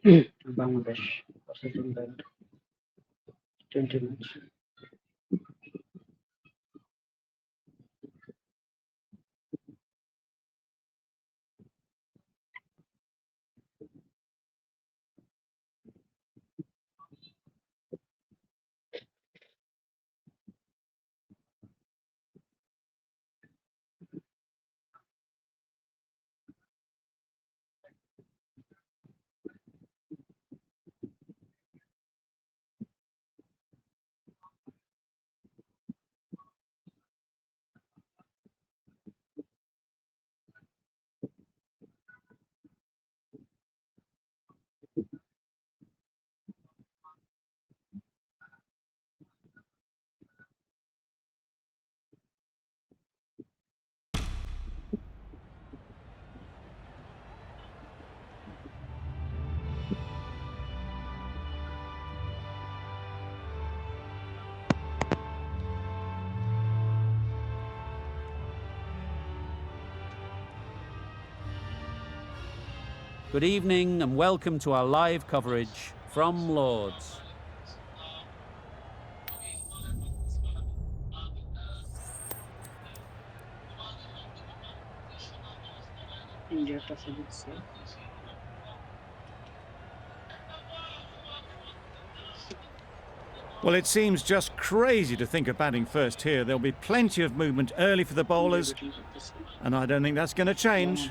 Bangladesh versus England, 20 match. Good evening and welcome to our live coverage from Lords. India toss against Well, it seems just crazy to think of batting first here. There'll be plenty of movement early for the bowlers, and I don't think that's going to change.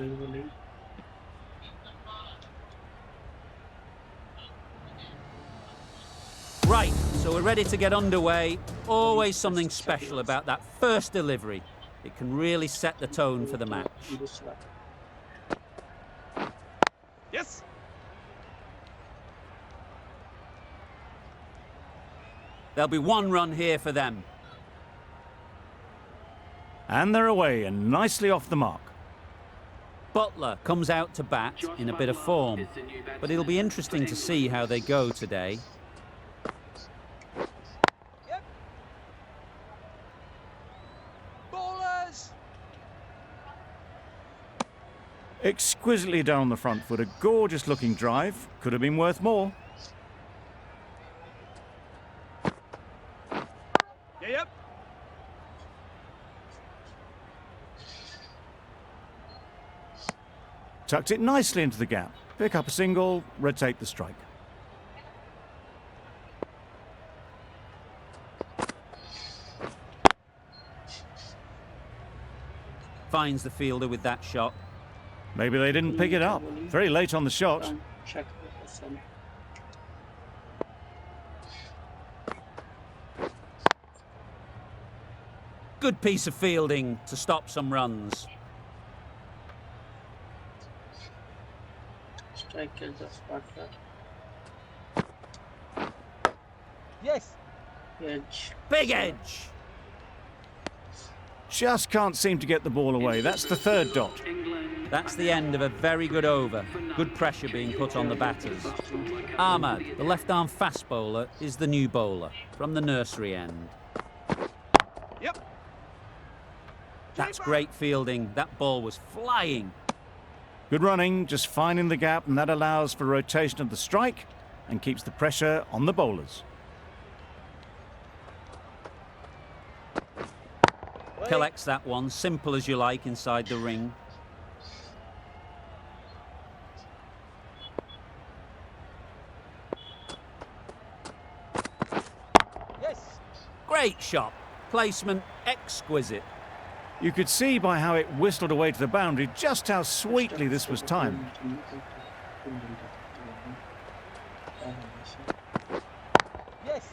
Right, so we're ready to get underway. Always something special about that first delivery. It can really set the tone for the match. Yes. There'll be one run here for them. And they're away and nicely off the mark. Butler comes out to bat in a bit of form, but it'll be interesting to see how they go today. Yep. Bowlers. Exquisitely down the front foot, a gorgeous looking drive. Could have been worth more. Yep. Tucked it nicely into the gap. Pick up a single, rotate the strike. Finds the fielder with that shot. Maybe they didn't pick it up. Very late on the shot. Good piece of fielding to stop some runs. Strike kills the spotter. Yes. Edge. Big edge. Just can't seem to get the ball away. That's the third dot. That's the end of a very good over. Good pressure being put on the batters. Ahmad, the left-arm fast bowler, is the new bowler from the nursery end. Yep. That's great fielding. That ball was flying. Good running, just finding the gap, and that allows for rotation of the strike and keeps the pressure on the bowlers. Collects that one, simple as you like, inside the ring. Yes. Great shot. Placement exquisite. You could see by how it whistled away to the boundary just how sweetly this was timed. Yes.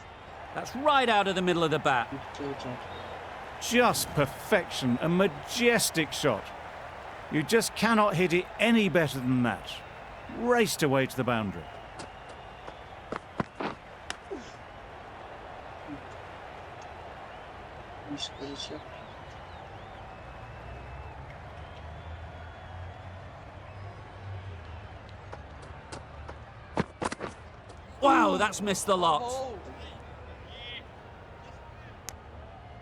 That's right out of the middle of the bat. Just perfection, a majestic shot. You just cannot hit it any better than that. Raced away to the boundary. Wow, that's missed the lot.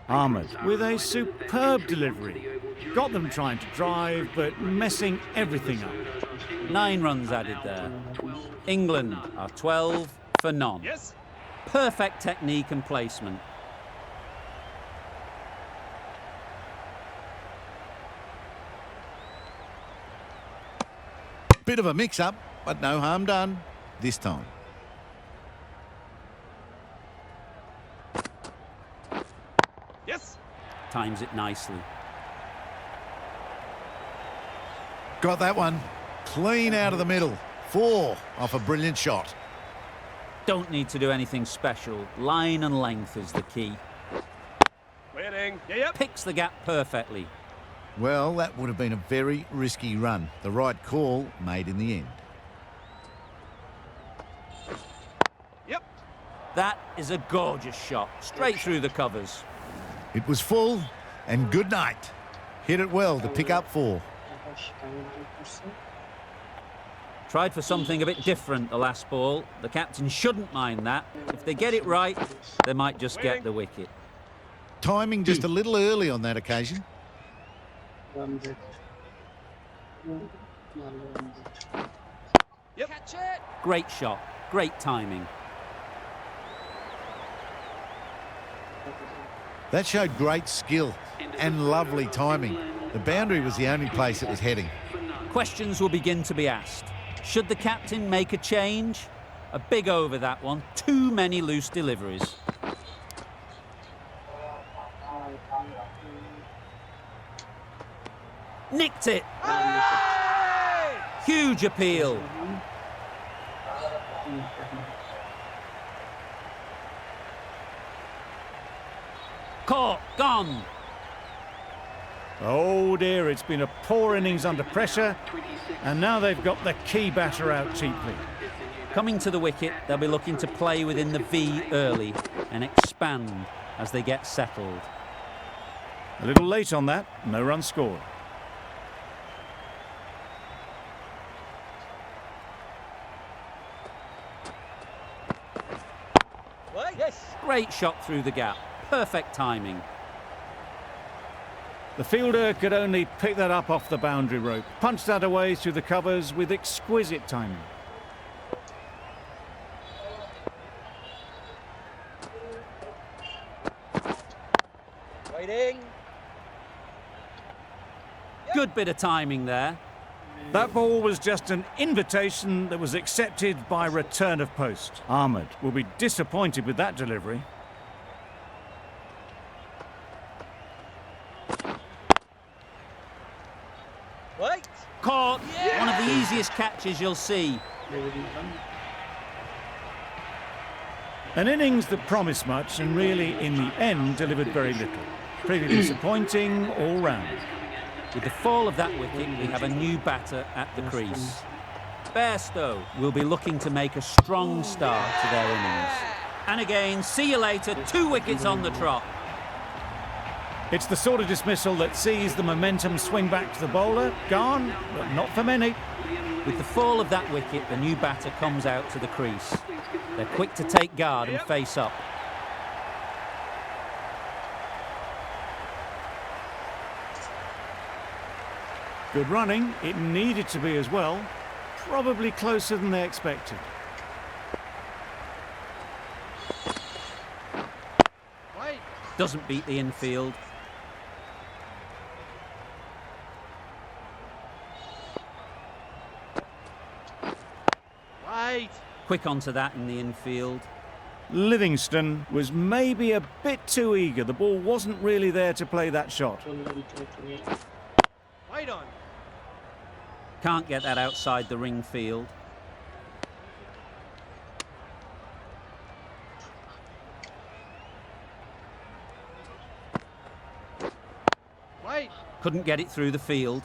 Ahmed with a superb delivery. Got them trying to drive, but messing everything up. 9 runs added there. England are 12 for none. Yes. Perfect technique and placement. Bit of a mix-up, but no harm done this time. Yes. Times it nicely. Got that one. Clean out of the middle. 4 off a brilliant shot. Don't need to do anything special. Line and length is the key. Waiting. Yep. Picks the gap perfectly. Well, that would have been a very risky run. The right call made in the end. Yep. That is a gorgeous shot. Straight through the covers. It was full, and good night. Hit it well to pick up 4. Tried for something a bit different the last ball. The captain shouldn't mind that. If they get it right, they might just get the wicket. Timing just a little early on that occasion. Yep. Catch it. Great shot. Great timing. That showed great skill and lovely timing. The boundary was the only place it was heading. Questions will begin to be asked. Should the captain make a change? A big over that one. Too many loose deliveries. Nicked it. Hey! Huge appeal. Caught. Gone. Oh dear, it's been a poor innings under pressure, and now they've got the key batter out cheaply. Coming to the wicket, they'll be looking to play within the V early and expand as they get settled. A little late on that, no run scored. Wait. Yes. Great shot through the gap. Perfect timing. The fielder could only pick that up off the boundary rope, punched that away through the covers with exquisite timing. Waiting. Good bit of timing there. That ball was just an invitation that was accepted by return of post. Ahmed will be disappointed with that delivery. Wait. Caught. One of the easiest catches you'll see. An innings that promised much and really, in the end, delivered very little. Pretty disappointing all round. With the fall of that wicket, we have a new batter at the crease. Bairstow will be looking to make a strong start to their innings. And again, see you later, 2 wickets on the trot. It's the sort of dismissal that sees the momentum swing back to the bowler. Gone, but not for many. With the fall of that wicket, the new batter comes out to the crease. They're quick to take guard and face up. Good running, it needed to be as well. Probably closer than they expected. Wait. Doesn't beat the infield. Wait. Quick onto that in the infield. Livingston was maybe a bit too eager. The ball wasn't really there to play that shot. Wait on. Can't get that outside the ring field. Wait. Couldn't get it through the field.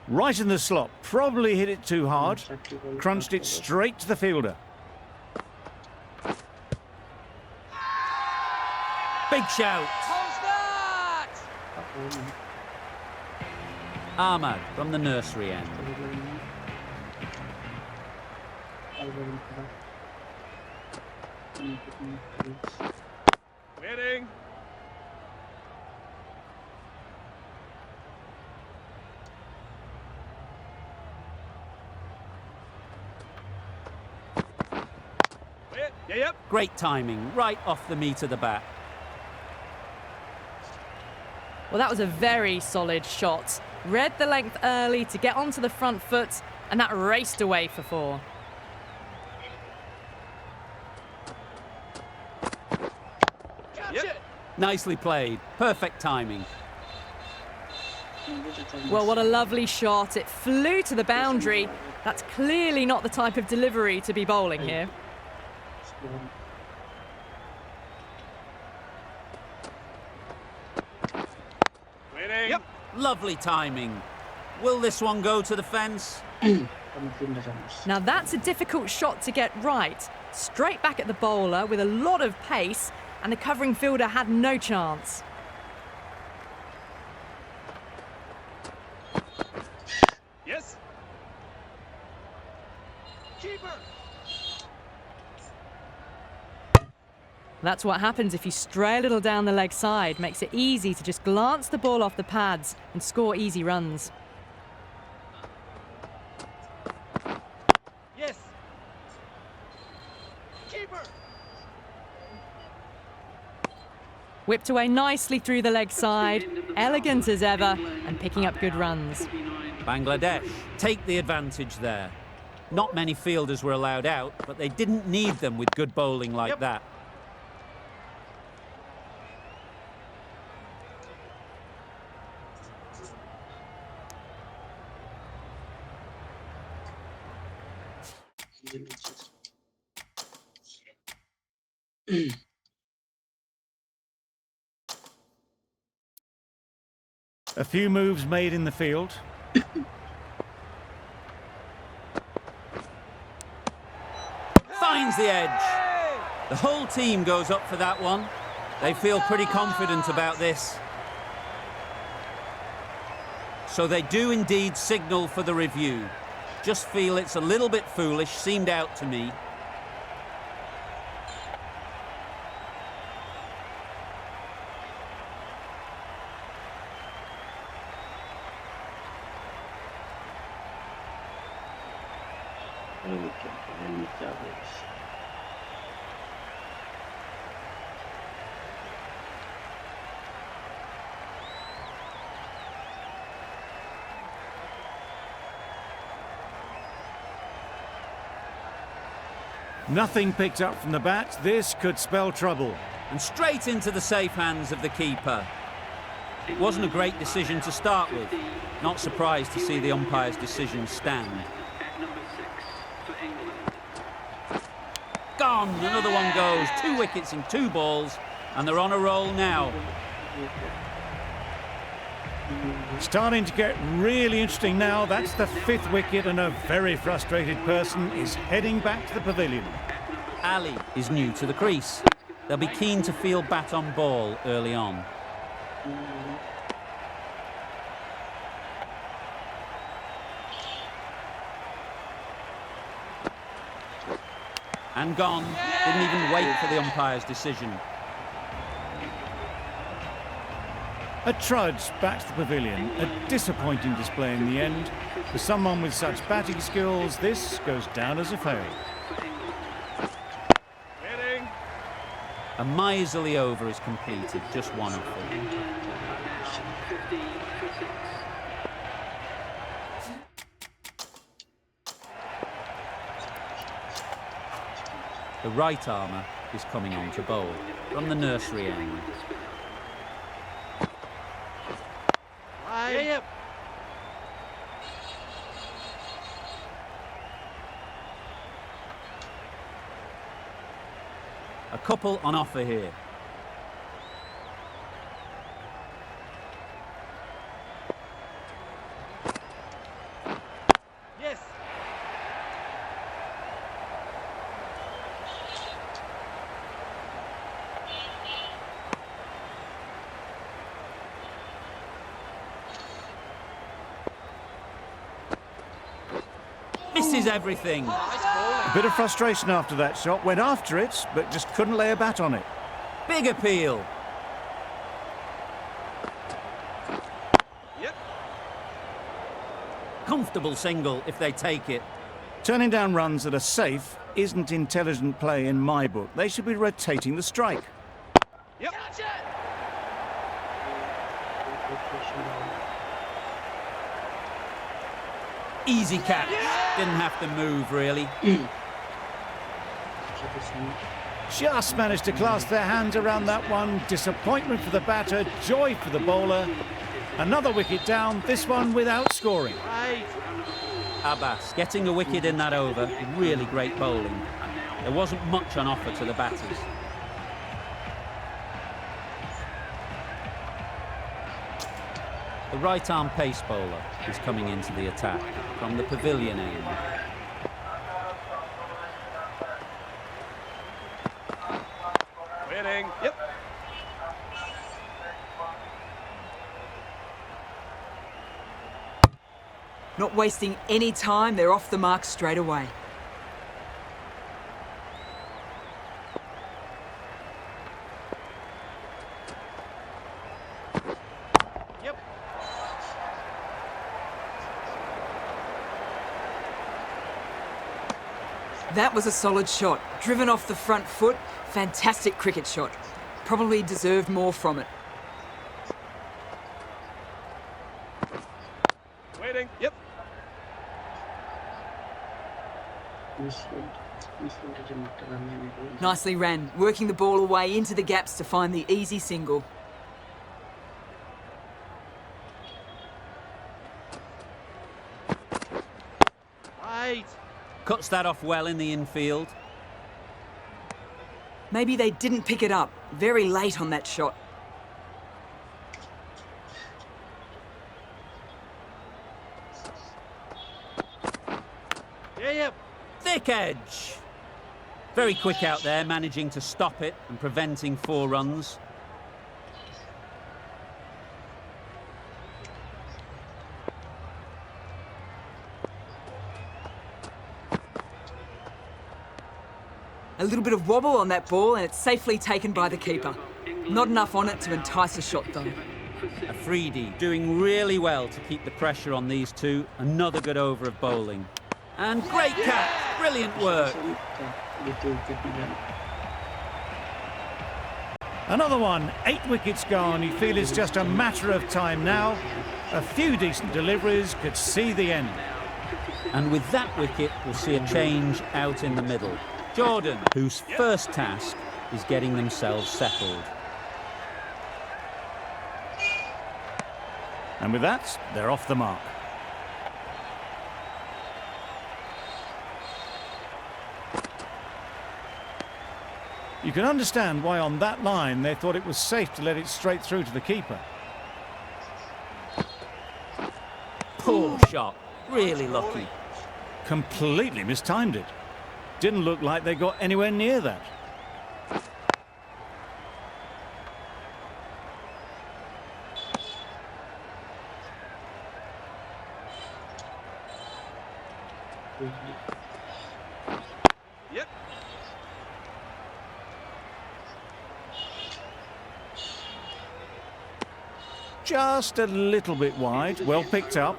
Right in the slot, probably hit it too hard. Crunched it straight to the fielder. Big shout. How's that? Ahmad from the nursery end. Waiting. Great timing, right off the meat of the bat. Well, that was a very solid shot. Read the length early to get onto the front foot, and that raced away for 4. Nicely played, perfect timing. Well, what a lovely shot. It flew to the boundary. That's clearly not the type of delivery to be bowling here. Lovely timing. Will this one go to the fence? Now that's a difficult shot to get right. Straight back at the bowler with a lot of pace, and the covering fielder had no chance. Yes. Keeper. That's what happens if you stray a little down the leg side. Makes it easy to just glance the ball off the pads and score easy runs. Yes. Keeper. Whipped away nicely through the leg side, elegant as ever, and picking up good runs. Bangladesh take the advantage there. Not many fielders were allowed out, but they didn't need them with good bowling like that. A few moves made in the field. Finds the edge. The whole team goes up for that one. They feel pretty confident about this. So they do indeed signal for the review. Just feel it's a little bit foolish, seemed out to me. Nothing picked up from the bat. This could spell trouble. And straight into the safe hands of the keeper. It wasn't a great decision to start with. Not surprised to see the umpire's decision stand. Gone, another one goes. 2 wickets in 2 balls, and they're on a roll now. Starting to get really interesting now. That's the 5th wicket, and a very frustrated person is heading back to the pavilion. Ali is new to the crease. They'll be keen to field bat on ball early on. And gone. Didn't even wait for the umpire's decision. A trudge back to the pavilion. A disappointing display in the end. For someone with such batting skills, this goes down as a fail. A miserly over is completed, just 1 off. The right armour is coming on to bowl from the nursery end. A couple on offer here. Yes. Misses everything. A bit of frustration after that shot. Went after it, but just couldn't lay a bat on it. Big appeal. Yep. Comfortable single if they take it. Turning down runs that are safe isn't intelligent play in my book. They should be rotating the strike. Yep. Easy catch. Didn't have to move, really. Just managed to clasp their hands around that one. Disappointment for the batter, joy for the bowler. Another wicket down, this one without scoring. Abbas getting a wicket in that over. Really great bowling. There wasn't much on offer to the batters. The right-arm pace bowler is coming into the attack from the pavilion end. Waiting. Yep. Not wasting any time, they're off the mark straight away. Yep. That was a solid shot. Driven off the front foot, fantastic cricket shot. Probably deserved more from it. Waiting. Yep. Nicely ran, working the ball away into the gaps to find the easy single. Right. Cuts that off well in the infield. Maybe they didn't pick it up. Very late on that shot. Yep. Thick edge. Very quick out there, managing to stop it and preventing 4 runs. A little bit of wobble on that ball and it's safely taken by the keeper. Not enough on it to entice a shot though. Afridi doing really well to keep the pressure on these two. Another good over of bowling. And great catch. Brilliant work. Another one, 8 wickets gone. You feel it's just a matter of time now. A few decent deliveries could see the end. And with that wicket, we'll see a change out in the middle. Jordan, whose first task is getting themselves settled. And with that, they're off the mark. You can understand why on that line they thought it was safe to let it straight through to the keeper. Poor shot. Really lucky. Completely mistimed it. Didn't look like they got anywhere near that. Yep. Just a little bit wide, well picked up.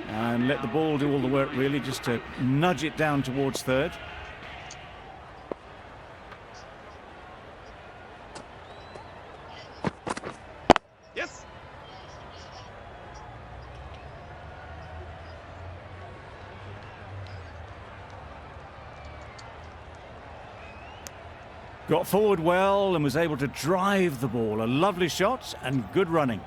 And let the ball do all the work really, just to nudge it down towards third. Yes. Got forward well and was able to drive the ball. A lovely shot and good running.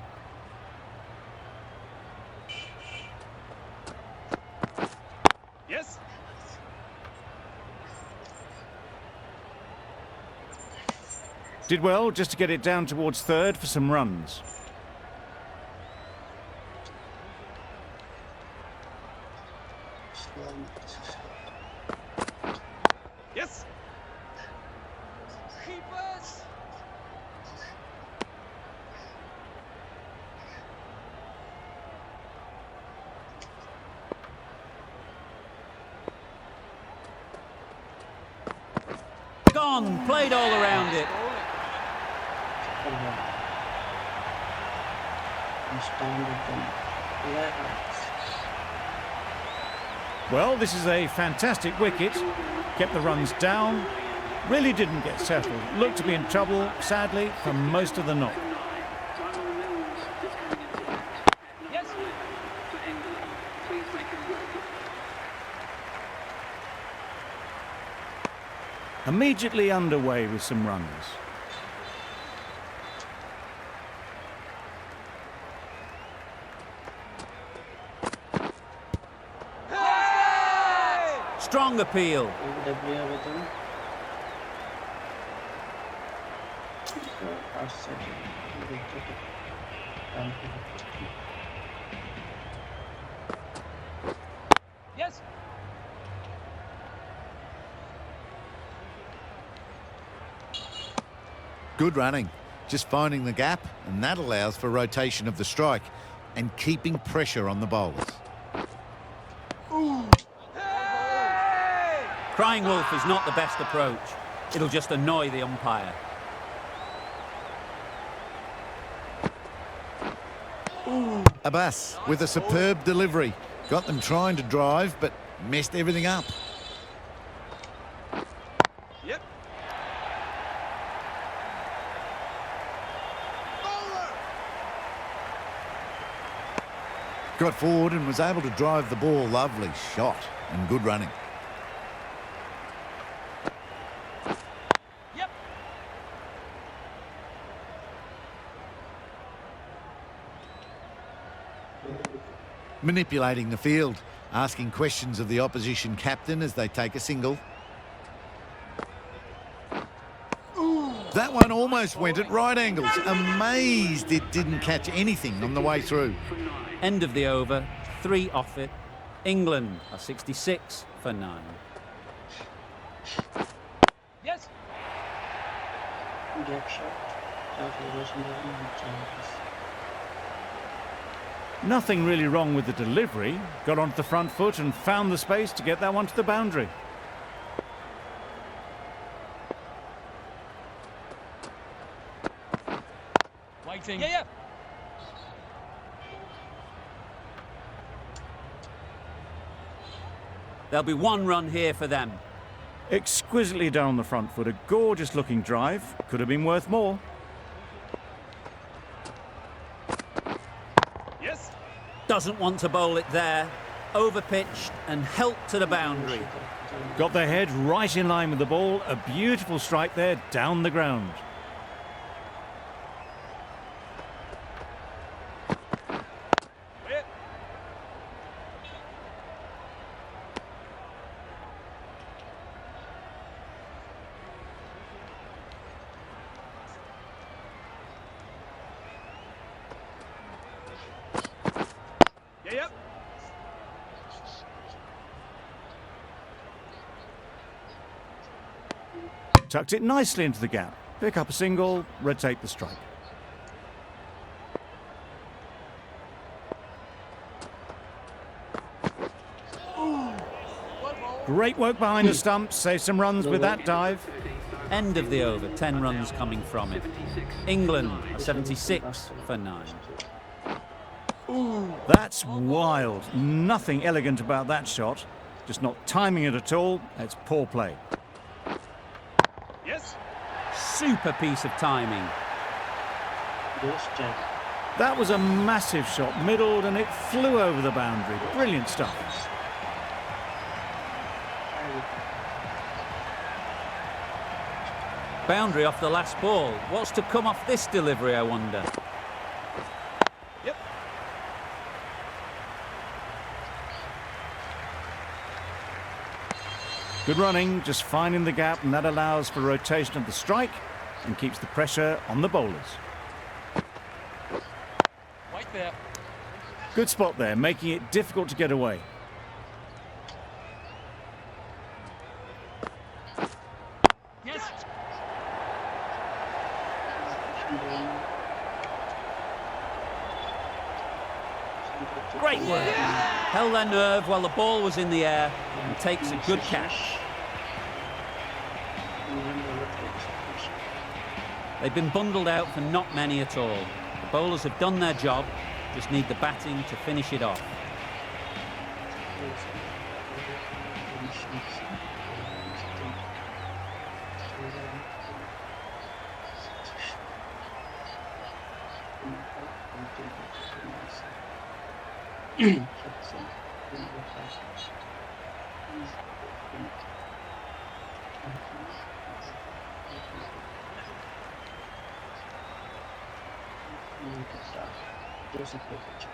Yes. Did well just to get it down towards third for some runs. Yes. Keepers. Gone. Played all around it. Well, this is a fantastic wicket. Kept the runs down. Really didn't get settled. Looked to be in trouble, sadly, for most of the knock. Yes. Immediately underway with some runs. Strong appeal. W with him. Fast set. Yes. Good running. Just finding the gap, and that allows for rotation of the strike and keeping pressure on the bowlers. Crying wolf is not the best approach. It'll just annoy the umpire. Abbas with a superb delivery. Got them trying to drive, but messed everything up. Yep. Got forward and was able to drive the ball. Lovely shot and good running. Yep. Manipulating the field, asking questions of the opposition captain as they take a single. That one almost went at right angles. Amazed it didn't catch anything on the way through. End of the over, 3 off it. England are 66 for 9. Yes. Gap shot. Calculation and chances. Nothing really wrong with the delivery. Got onto the front foot and found the space to get that one to the boundary. Waiting. Yeah. There'll be 1 run here for them. Exquisitely down the front foot. A gorgeous looking drive. Could have been worth more. Yes. Doesn't want to bowl it there. Overpitched and helped to the boundary. Got their head right in line with the ball. A beautiful strike there down the ground. Wait. Yeah. Yep. Tucked it nicely into the gap. Pick up a single, rotate the strike. Great work behind the stumps, save some runs with that dive. End of the over, 10 runs coming from it. England are 76 for 9. That's wild. Nothing elegant about that shot. Just not timing it at all. It's poor play. Yes. Super piece of timing. That was a massive shot, middled, and it flew over the boundary. Brilliant stuff. Boundary off the last ball. What's to come off this delivery, I wonder? Yep. Good running, just finding the gap, and that allows for rotation of the strike and keeps the pressure on the bowlers. Wait there. Good spot there, making it difficult to get away. Yes. Great work. Held their nerve while the ball was in the air and takes a good catch. They've been bundled out for not many at all. The bowlers have done their job, just need the batting to finish it off.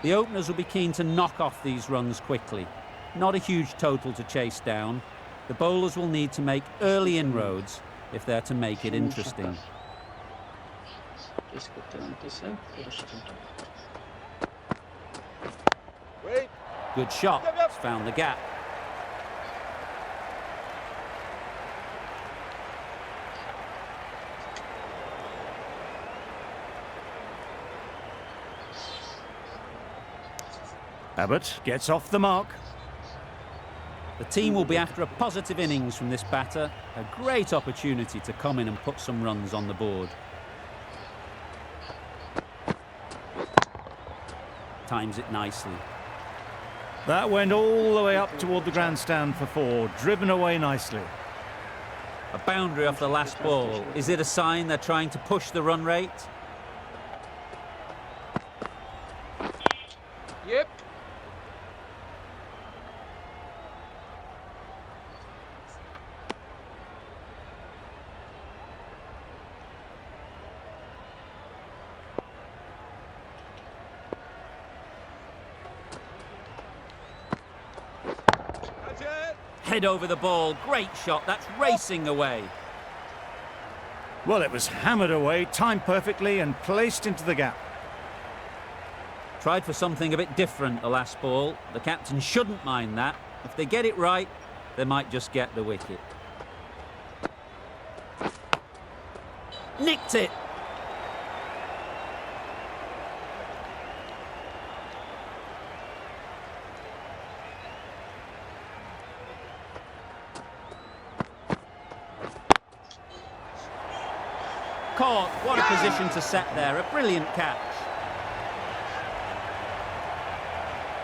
The openers will be keen to knock off these runs quickly. Not a huge total to chase down. The bowlers will need to make early inroads if they're to make it interesting. Wait. Good shot. Yep, yep. It's found the gap. Abbott gets off the mark. The team will be after a positive innings from this batter. A great opportunity to come in and put some runs on the board. Times it nicely. That went all the way up toward the grandstand for 4, driven away nicely. A boundary off the last ball. Is it a sign they're trying to push the run rate? Yep. That's it. Head over the ball. Great shot. That's racing away. Well, it was hammered away, timed perfectly and placed into the gap. Tried for something a bit different the last ball. The captain shouldn't mind that. If they get it right, they might just get the wicket. Nicked it. Caught. What a position to set there. A brilliant catch.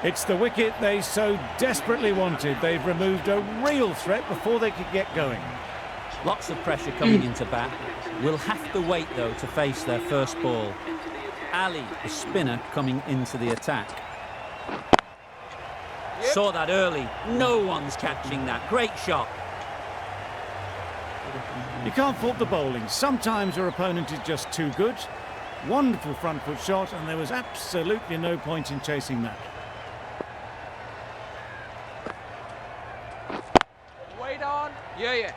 It's the wicket they so desperately wanted. They've removed a real threat before they could get going. Lots of pressure coming into bat. Will have to wait, though, to face their first ball. Ali, the spinner, coming into the attack. Saw that early. No one's catching that. Great shot. You can't fault the bowling. Sometimes your opponent is just too good. Wonderful front foot shot, and there was absolutely no point in chasing that. Wait on. Yeah.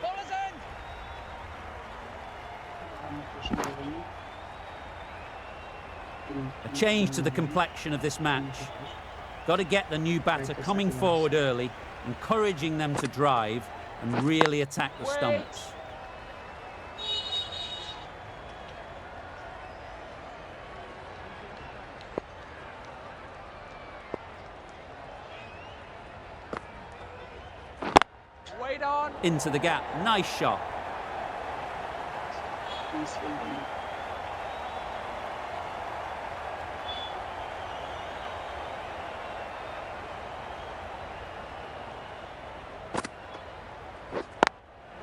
Bowler's end. A change to the complexion of this match. Got to get the new batter coming forward early, encouraging them to drive and really attack the stumps. Wait on. Into the gap. Nice shot.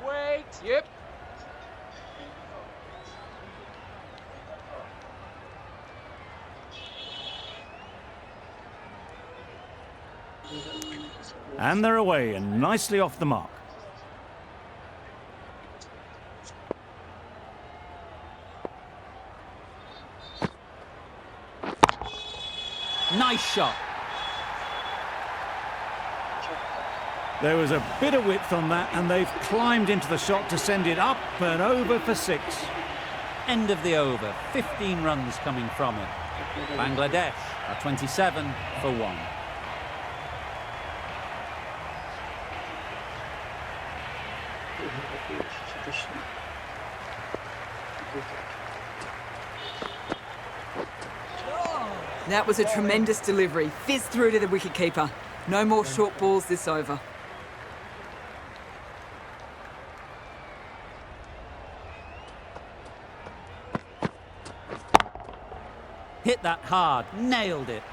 Wait. Yep. And they're away and nicely off the mark. Nice shot. There was a bit of width on that, and they've climbed into the shot to send it up and over for 6. End of the over. 15 runs coming from it. Bangladesh are 27 for 1. That was a tremendous delivery. Fizzed through to the wicketkeeper. No more short balls this over. Hit that hard. Nailed it.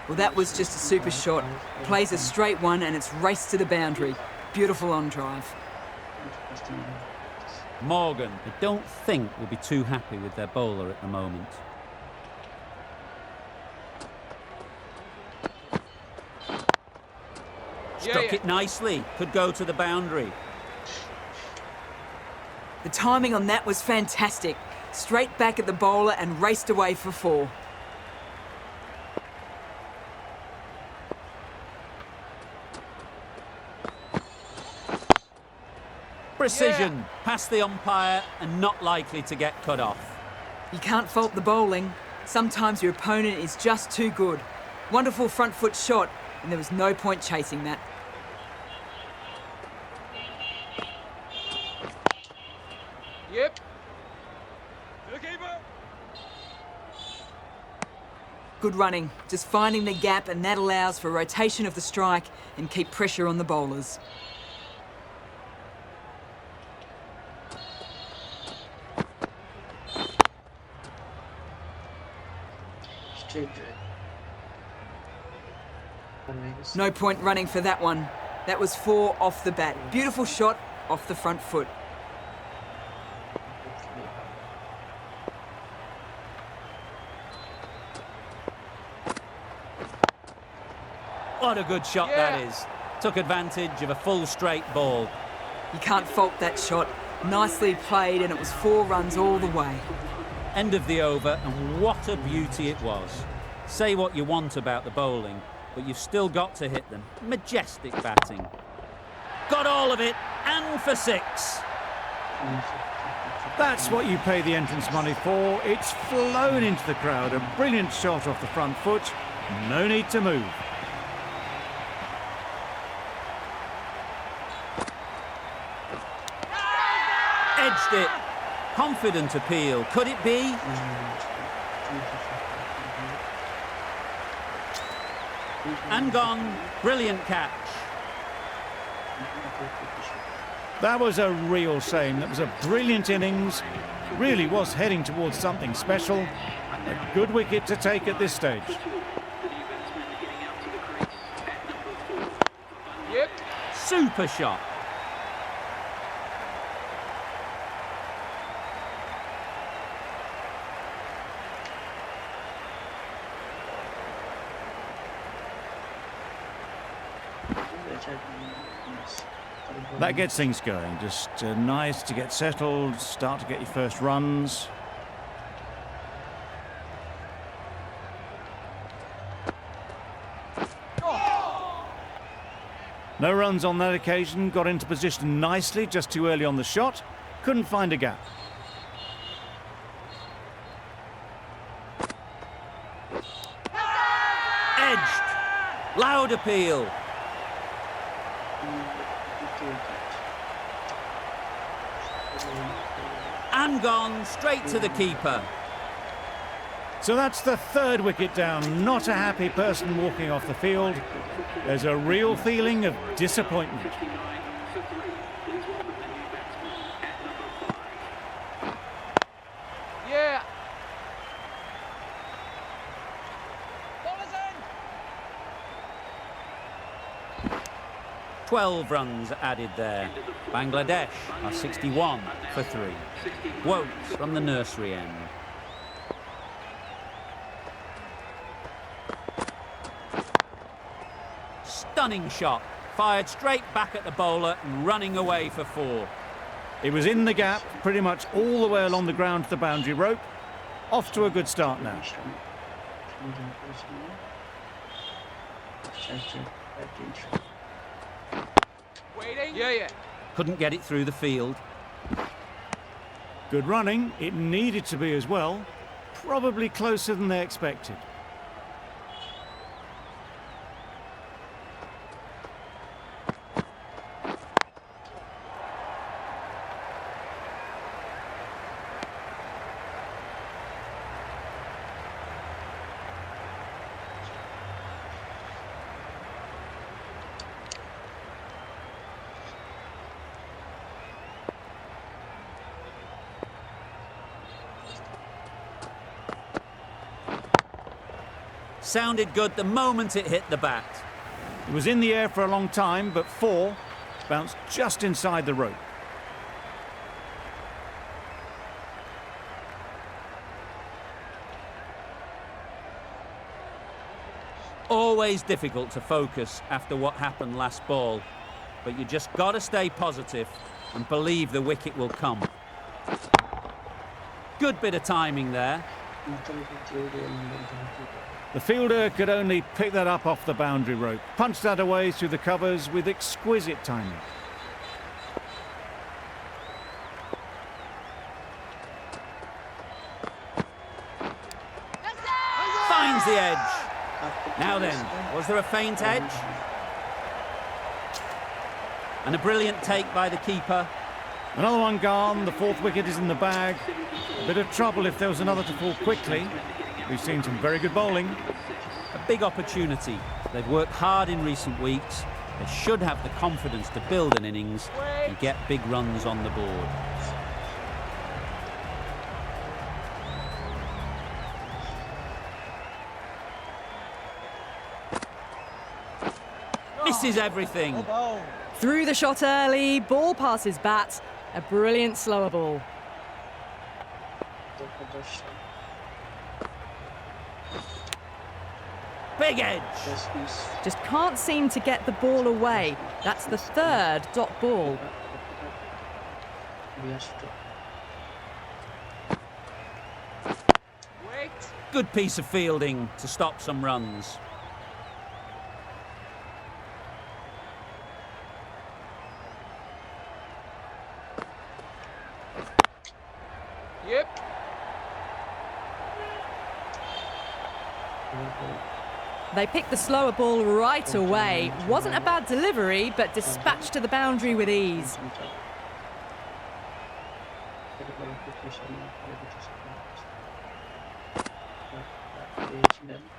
Well, that was just a super shot. Plays a straight one and it's raced to the boundary. Beautiful on drive. Morgan, I don't think will be too happy with their bowler at the moment. Struck it nicely. Could go to the boundary. The timing on that was fantastic. Straight back at the bowler and raced away for 4. Precision. Past the umpire and not likely to get cut off. You can't fault the bowling. Sometimes your opponent is just too good. Wonderful front foot shot, and there was no point chasing that. Yep. The keeper. Good running, just finding the gap, and that allows for rotation of the strike and keep pressure on the bowlers. Straight. No point running for that one. That was 4 off the bat. Beautiful shot off the front foot. What a good shot that is. Took advantage of a full straight ball. You can't fault that shot. Nicely played, and it was 4 runs all the way. End of the over, and what a beauty it was. Say what you want about the bowling, but you've still got to hit them. Majestic batting. Got all of it, and for 6. That's what you pay the entrance money for. It's flown into the crowd. A brilliant shot off the front foot. No need to move. Edged it. Confident appeal. Could it be? And gone. Brilliant catch. That was a real shame. That was a brilliant innings. Really was heading towards something special. A good wicket to take at this stage. Yep. Super shot. That gets things going. Just nice to get settled, start to get your first runs. No runs on that occasion. Got into position nicely, just too early on the shot. Couldn't find a gap. Edged. Loud appeal. And gone straight to the keeper. So that's the 3rd wicket down. Not a happy person walking off the field. There's a real feeling of disappointment. Yeah. Bowlers in. 12 runs added there. Bangladesh are 61 for 3. Woakes from the nursery end. Stunning shot. Fired straight back at the bowler and running away for 4. It was in the gap, pretty much all the way along the ground to the boundary rope. Off to a good start now. Waiting. Yeah. Couldn't get it through the field. Good running. It needed to be as well. Probably closer than they expected. Sounded good the moment it hit the bat. It was in the air for a long time, but 4 bounced just inside the rope. Always difficult to focus after what happened last ball, but you just got to stay positive and believe the wicket will come. Good bit of timing there. The fielder could only pick that up off the boundary rope, punched that away through the covers with exquisite timing. Finds the edge. Now then, was there a feint edge? And a brilliant take by the keeper. Another one gone, the 4th wicket is in the bag. A bit of trouble if there was another to fall quickly. We've seen some very good bowling. A big opportunity. They've worked hard in recent weeks. They should have the confidence to build an innings and get big runs on the board. Misses everything. Through the shot early, ball passes bat. A brilliant slower ball. Big edge. Just can't seem to get the ball away. That's the 3rd dot ball. Wait. Good piece of fielding to stop some runs. Yep. They picked the slower ball right away. Wasn't a bad delivery, but dispatched to the boundary with ease.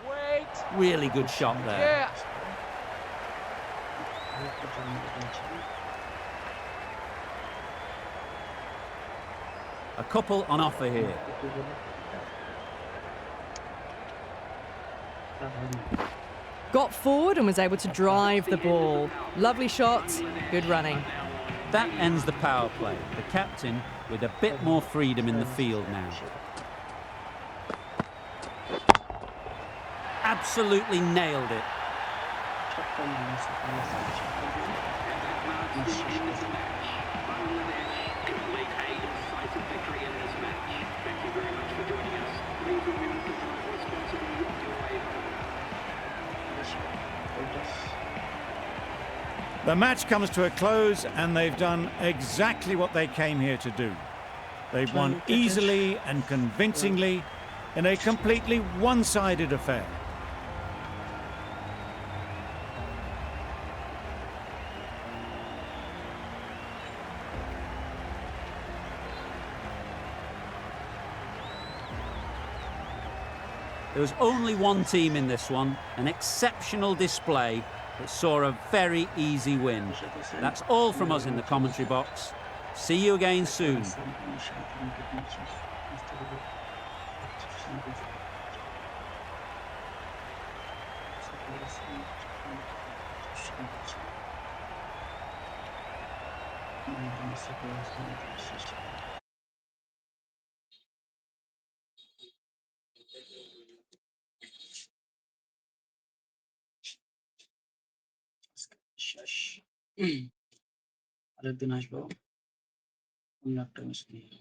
Wait. Really good shot there. Yeah. A couple on offer here. Got forward and was able to drive the ball. Lovely shot, good running. That ends the power play. The captain with a bit more freedom in the field now. Absolutely nailed it. The match comes to a close and they've done exactly what they came here to do. They've won easily and convincingly in a completely one-sided affair. There was only one team in this one, an exceptional display that saw a very easy win. That's all from us in the commentary box. See you again soon. আরেকদিন আসবো অন্য একটা miss নিয়ে